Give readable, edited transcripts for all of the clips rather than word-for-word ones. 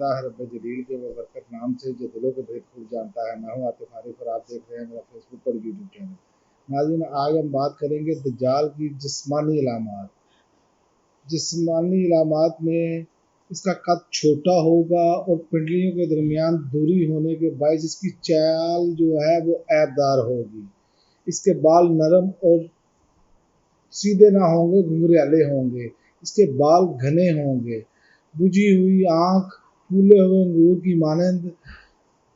अल्लाह रब्ब जलील के व बरकत नाम से जो दिलों के भेद खूब जानता है। मैं हूँ आतिफ आरिफ और आप देख रहे हैं मेरा फेसबुक और यूट्यूब चैनल। नाज़रीन, आज हम बात करेंगे दज्जाल की जिस्मानी इलामात। जिस्मानी इलामात में इसका कद छोटा होगा और पिंडलियों के दरमियान दूरी होने के बायस इसकी चाल जो है वो ऐबदार होगी। इसके बाल नरम और सीधे ना होंगे, घुंघराले होंगे। इसके बाल घने होंगे। बुझी हुई आँख फूले हुए अंगूर की मानंद,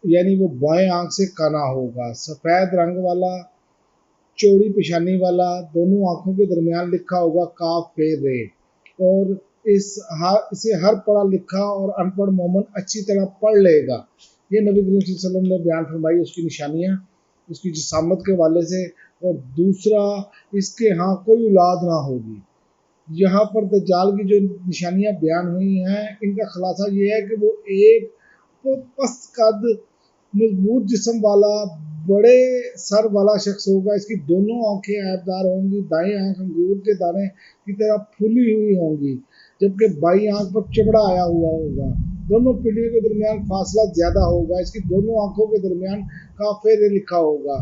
यानी वो बाएं आँख से काना होगा। सफ़ेद रंग वाला, चौड़ी पेशानी वाला, दोनों आँखों के दरमियान लिखा होगा काफ पे रे। और इसे हर पढ़ा लिखा और अनपढ़ मोमन अच्छी तरह पढ़ लेगा। ये नबी करीम सल्लल्लाहु अलैहि वसल्लम ने बयान फरमाई उसकी निशानियाँ, उसकी जिसामत के वाले से। और दूसरा, इसके यहाँ कोई औलाद ना होगी। यहाँ पर दज्जाल की जो निशानियाँ बयान हुई हैं, इनका खुलासा ये है कि वो एक पस्त कद, मजबूत जिस्म वाला, बड़े सर वाला शख्स होगा। इसकी दोनों आंखें ऐबदार होंगी। दाएं आंख अंगूर के दाने की तरह फूली हुई होंगी, जबकि बाईं आंख पर चमड़ा आया हुआ होगा। दोनों पिंडलियों के दरमियान फासला ज़्यादा होगा। इसकी दोनों आंखों के दरमियान काफिर लिखा होगा।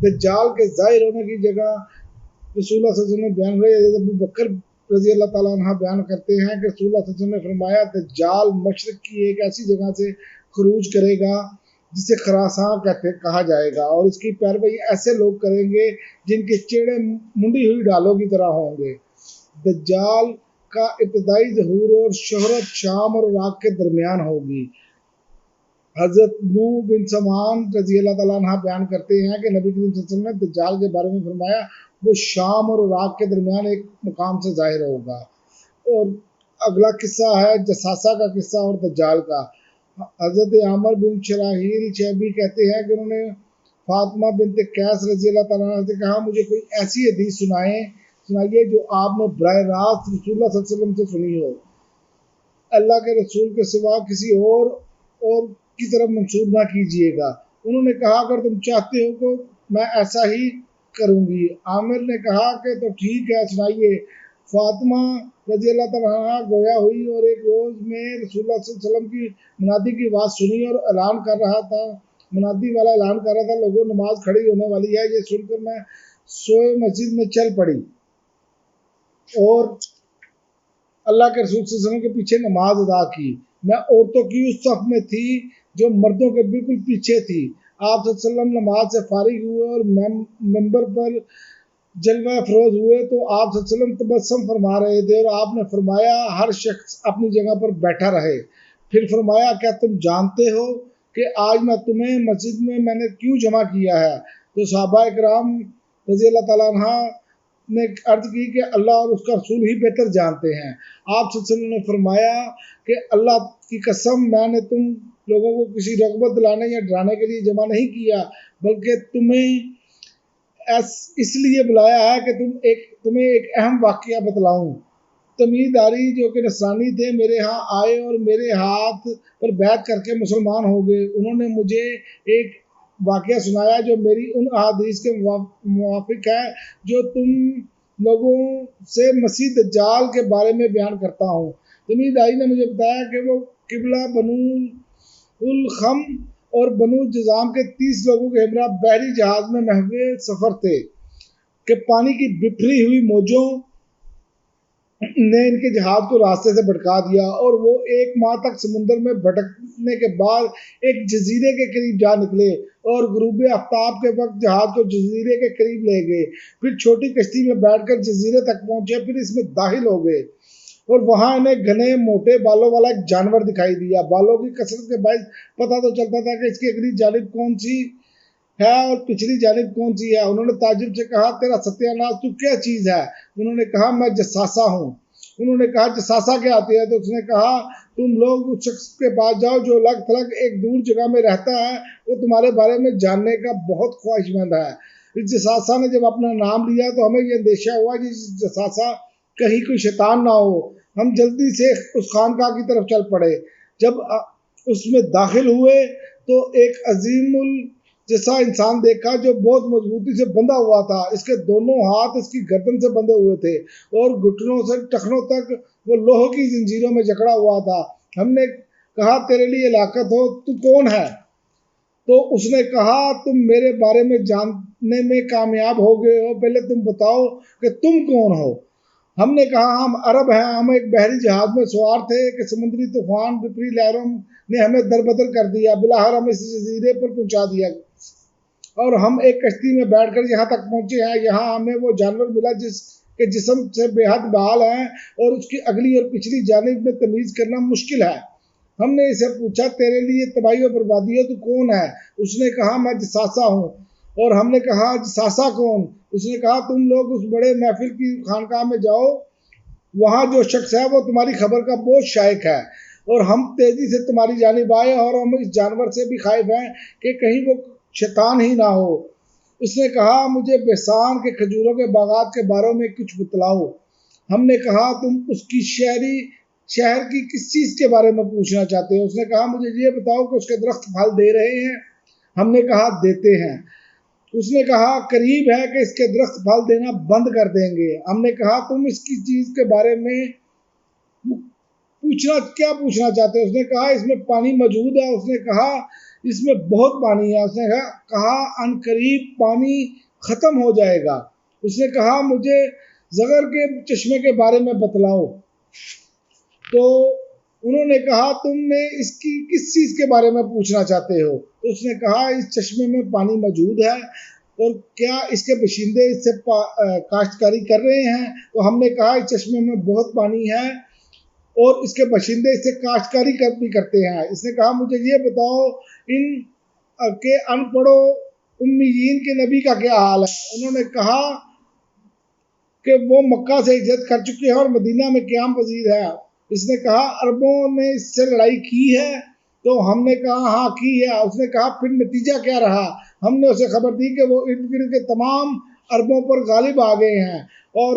दज्जाल के ज़ाहिर होने की जगह रसूलुल्लाह सल्लल्लाहु अलैहि वसल्लम ने बयान किया। अबू बकर रजी अल्लाह ताला अन्हु बयान करते हैं कि रसूलुल्लाह सल्लल्लाहु अलैहि वसल्लम ने फरमाया, दज्जाल मशरिक की एक ऐसी जगह से खरूज करेगा जिसे खरासां कहा जाएगा, और इसकी पैरवी ऐसे लोग करेंगे जिनके चेहरे मुंडी हुई डालों की तरह होंगे। दज्जाल का इब्तदाई ज़हूर और शोहरत शाम और इराक के दरमियान होगी। हज़रत नूह बिन समान रजी अल्लाह ताला अन्हा बयान करते हैं कि नबी करीम सल्लल्लाहु अलैहि वसल्लम ने दज्जाल के बारे में फरमाया, वो शाम और इराक के दरमियान एक मुकाम से ज़ाहिर होगा। और अगला किस्सा है जसासा का किस्सा और दज्जाल का। हज़रत आमर बिन शराहील शैबी कहते हैं कि उन्होंने फातिमा बिनत कैस रजी अल्लाह ताला अन्हा से कहा, मुझे कोई ऐसी हदीस सुनाइए जो आपने बराह रास्त रसूलुल्लाह सल्लल्लाहु अलैहि वसल्लम से सुनी हो। अल्लाह के रसूल के सिवा किसी और की तरफ मंसूब ना कीजिएगा। उन्होंने कहा, अगर तुम चाहते हो तो मैं ऐसा ही करूँगी। आमिर ने कहा कि तो ठीक है, सुनाइए। फातिमा रजी अल्लाह तआला अन्हा गोया हुई और एक रोज़ में रसूलुल्लाह सल्लल्लाहु अलैहि वसल्लम की मुनादी की आवाज़ सुनी और ऐलान कर रहा था। मुनादी वाला ऐलान कर रहा था, लोगों नमाज खड़ी होने वाली है। ये सुनकर मैं सोए मस्जिद में चल पड़ी और अल्लाह के रसूल सल्लल्लाहु अलैहि वसल्लम के पीछे नमाज अदा की। मैं औरतों की उस सफ में थी जो मर्दों के बिल्कुल पीछे थी। आप सल्लल्लाहु अलैहि वसल्लम नमाज से फारिग हुए और मेंबर पर जलवा अफरोज हुए तो आप सल्लल्लाहु अलैहि वसल्लम तबस्सुम फरमा रहे थे और आपने फरमाया, हर शख्स अपनी जगह पर बैठा रहे। फिर फरमाया, क्या तुम जानते हो कि आज मैं तुम्हें मस्जिद में मैंने क्यों जमा किया है? तो सहाबा इकराम रज़ी अल्लाह ताला अन्हा ने अर्ज की कि अल्लाह और उसका रसूल ही बेहतर जानते हैं। आप सल्लल्लाहु अलैहि वसल्लम ने फरमाया कि अल्लाह की कसम, मैंने तुम लोगों को किसी रग़बत दिलाने या डराने के लिए जमा नहीं किया, बल्कि तुम्हें इसलिए बुलाया है कि तुम्हें एक अहम वाक़या बतलाऊं। तमीदारी जो कि नसरानी थे मेरे यहाँ आए और मेरे हाथ पर बैत करके मुसलमान हो गए। उन्होंने मुझे एक वाक़या सुनाया जो मेरी उन अहादीस के मुवाफिक है जो तुम लोगों से मसीह दज्जाल के बारे में बयान करता हूँ। तमीदारी ने मुझे बताया कि वो किबला, बनु उल खम और बनु जजाम के 30 लोगों के हमरा बहरी जहाज में महवे सफ़र थे कि पानी की बिखरी हुई मौजों ने इनके जहाज को रास्ते से भटका दिया और वो 1 माह तक समुद्र में भटकने के बाद एक जजीरे के करीब जा निकले और गुरूब आफ्ताब के वक्त जहाज को जजीरे के करीब ले गए। फिर छोटी कश्ती में बैठकर जजीरे तक पहुंचे, फिर इसमें दाखिल हो गए और वहां इन्हें घने मोटे बालों वाला एक जानवर दिखाई दिया। बालों की कसरत के बायस पता तो चलता था कि इसकी अगली जानिब कौन सी है और पिछली जानिब कौन सी है। उन्होंने ताजुब से कहा, तेरा सत्यानाश तू क्या चीज़ है? उन्होंने कहा, मैं जसासा हूँ। उन्होंने कहा, जसासा क्या आती है? तो उसने कहा, तुम लोग उस शख्स के पास जाओ जो अलग थलग एक दूर जगह में रहता है, वो तुम्हारे बारे में जानने का बहुत ख्वाहिशमंद है। इस जसासा ने जब अपना नाम लिया तो हमें यह अंदेशा हुआ कि जसासा कहीं कोई शैतान ना हो। हम जल्दी से उस खानकाह की तरफ चल पड़े। जब उसमें दाखिल हुए तो एक अजीमुल जैसा इंसान देखा जो बहुत मजबूती से बंधा हुआ था। इसके दोनों हाथ इसकी गर्दन से बंधे हुए थे और घुटनों से टखनों तक वो लोहे की जंजीरों में जकड़ा हुआ था। हमने کہا تیرے لیے لاقت ہو تو کون ہے؟ تو اس نے کہا تم میرے بارے میں جاننے میں کامیاب ہو گئے ہو، پہلے تم بتاؤ کہ تم کون ہو؟ ہم نے کہا ہم عرب ہیں، ہم ایک بحری جہاز میں سوار تھے کہ سمندری طوفان بپری لہروں نے ہمیں دربدر کر دیا، بلاخر ہمیں اس جزیرے پر پہنچا دیا اور ہم ایک کشتی میں بیٹھ کر یہاں تک پہنچے ہیں۔ یہاں ہمیں وہ جانور ملا جس کے جسم سے بے حد بال ہیں اور اس کی اگلی اور پچھلی جانب میں تمیز کرنا مشکل ہے۔ ہم نے اسے پوچھا تیرے لیے تباہی و بربادی ہے تو کون ہے؟ اس نے کہا میں جساسا ہوں۔ اور ہم نے کہا جساسا کون؟ اس نے کہا تم لوگ اس بڑے محفل کی خانقاہ میں جاؤ، وہاں جو شخص ہے وہ تمہاری خبر کا بہت شائق ہے اور ہم تیزی سے تمہاری جانب آئے اور ہم اس جانور سے بھی خائف ہیں کہ کہیں وہ شیطان ہی نہ ہو۔ اس نے کہا مجھے بحسان کے کھجوروں کے باغات کے بارے میں کچھ بتلاؤ۔ ہم نے کہا تم اس کی شہر کی کس چیز کے بارے میں پوچھنا چاہتے ہو؟ اس نے کہا مجھے یہ بتاؤ کہ اس کے درخت پھل دے رہے ہیں؟ ہم نے کہا دیتے ہیں۔ اس نے کہا قریب ہے کہ اس کے درخت پھل دینا بند کر دیں گے۔ ہم نے کہا تم اس کی چیز کے بارے میں کیا پوچھنا چاہتے ہو؟ اس نے کہا اس میں پانی موجود ہے۔ اس نے کہا اس میں بہت پانی ہے۔ اس نے کہا ان قریب پانی ختم ہو جائے گا۔ اس نے کہا مجھے زغر کے چشمے کے بارے میں بتلاؤ۔ تو انہوں نے کہا تم نے اس کی کس چیز کے بارے میں پوچھنا چاہتے ہو؟ تو اس نے کہا اس چشمے میں پانی موجود ہے اور کیا اس کے باشندے اس سے کاشتکاری کر رہے ہیں؟ تو ہم نے کہا اس چشمے میں بہت پانی ہے اور اس کے باشندے اس سے کاشتکاری بھی کرتے ہیں۔ اس نے کہا مجھے یہ بتاؤ ان کے ان پڑھو امیین کے نبی کا کیا حال ہے؟ انہوں نے کہا کہ وہ مکہ سے ہجرت کر چکے ہیں اور مدینہ میں قیام پذیر ہے۔ اس نے کہا عربوں نے اس سے لڑائی کی ہے؟ تو ہم نے کہا ہاں کی ہے۔ اس نے کہا پھر نتیجہ کیا رہا؟ ہم نے اسے خبر دی کہ وہ ارد گرد کے تمام عربوں پر غالب آ گئے ہیں اور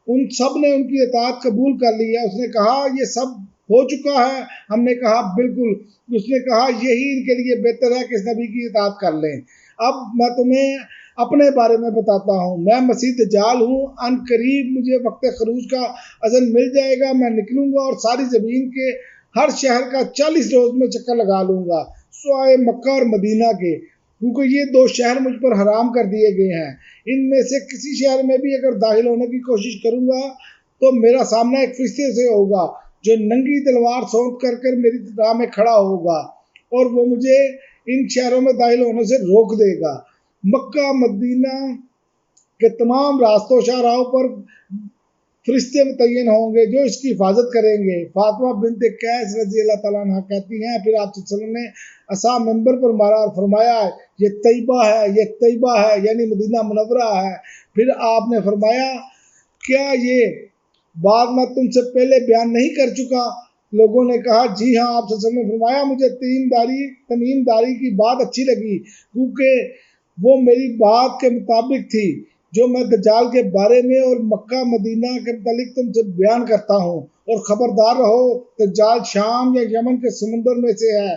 ان سب نے ان کی اطاعت قبول کر لی ہے۔ اس نے کہا یہ سب ہو چکا ہے؟ ہم نے کہا بالکل۔ اس نے کہا یہی ان کے لیے بہتر ہے کہ اس نبی کی اطاعت کر لیں۔ اب میں تمہیں اپنے بارے میں بتاتا ہوں، میں مسیح دجال ہوں، ان قریب مجھے وقت خروج کا اذن مل جائے گا، میں نکلوں گا اور ساری زمین کے ہر شہر کا 40 روز میں چکر لگا لوں گا سوائے مکہ اور مدینہ کے، کیونکہ یہ 2 شہر مجھ پر حرام کر دیے گئے ہیں۔ ان میں سے کسی شہر میں بھی اگر داخل ہونے کی کوشش کروں گا تو میرا سامنا ایک فرشتے سے ہوگا جو ننگی تلوار سونت کر میری راہ میں کھڑا ہوگا اور وہ مجھے ان شہروں میں داخل ہونے سے روک دے گا۔ مکہ مدینہ کے تمام راستوں شاہراہوں پر فرشتے متعین ہوں گے جو اس کی حفاظت کریں گے۔ فاطمہ بنت قیس رضی اللہ تعالیٰ عنہ کہتی ہیں پھر آپ صلی اللہ علیہ وسلم نے عصا منبر پر مارا اور فرمایا یہ طیبہ ہے، یہ طیبہ ہے، یعنی مدینہ منورہ ہے۔ پھر آپ نے فرمایا کیا یہ بات میں تم سے پہلے بیان نہیں کر چکا؟ لوگوں نے کہا جی ہاں۔ آپ صلی اللہ علیہ وسلم نے فرمایا مجھے تمیم داری کی بات اچھی لگی کیونکہ وہ میری بات کے مطابق تھی جو میں دجال کے بارے میں اور مکہ مدینہ کے متعلق تم سے بیان کرتا ہوں، اور خبردار رہو دجال شام یا یمن کے سمندر میں سے ہے،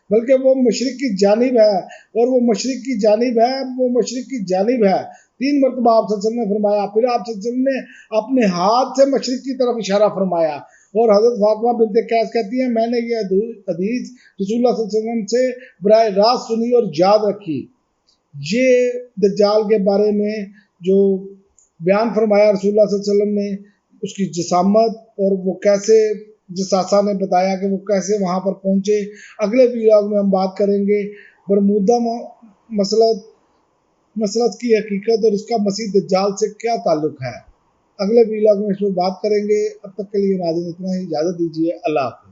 بلکہ وہ مشرق کی جانب ہے اور وہ مشرق کی جانب ہے، وہ مشرق کی جانب ہے۔ 3 مرتبہ آپ صلی اللہ علیہ وسلم نے فرمایا۔ پھر آپ صلی اللہ علیہ وسلم نے اپنے ہاتھ سے مشرق کی طرف اشارہ فرمایا اور حضرت فاطمہ بنت قیس کہتی ہیں میں نے یہ حدیث رسول اللہ صلی اللہ علیہ وسلم سے براہ راست سنی اور یاد رکھی۔ یہ دجال کے بارے میں جو بیان فرمایا رسول اللہ صلی اللہ علیہ وسلم نے، اس کی جسامت اور وہ کیسے جساسہ نے بتایا کہ وہ کیسے وہاں پر پہنچے۔ اگلے ویلاگ میں ہم بات کریں گے برمودا مسلط کی حقیقت اور اس کا مسیح دجال سے کیا تعلق ہے۔ اگلے ویلاگ میں اس میں بات کریں گے۔ اب تک کے لیے ناظرین اتنا ہی، اجازت دیجیے، اللہ حافظ۔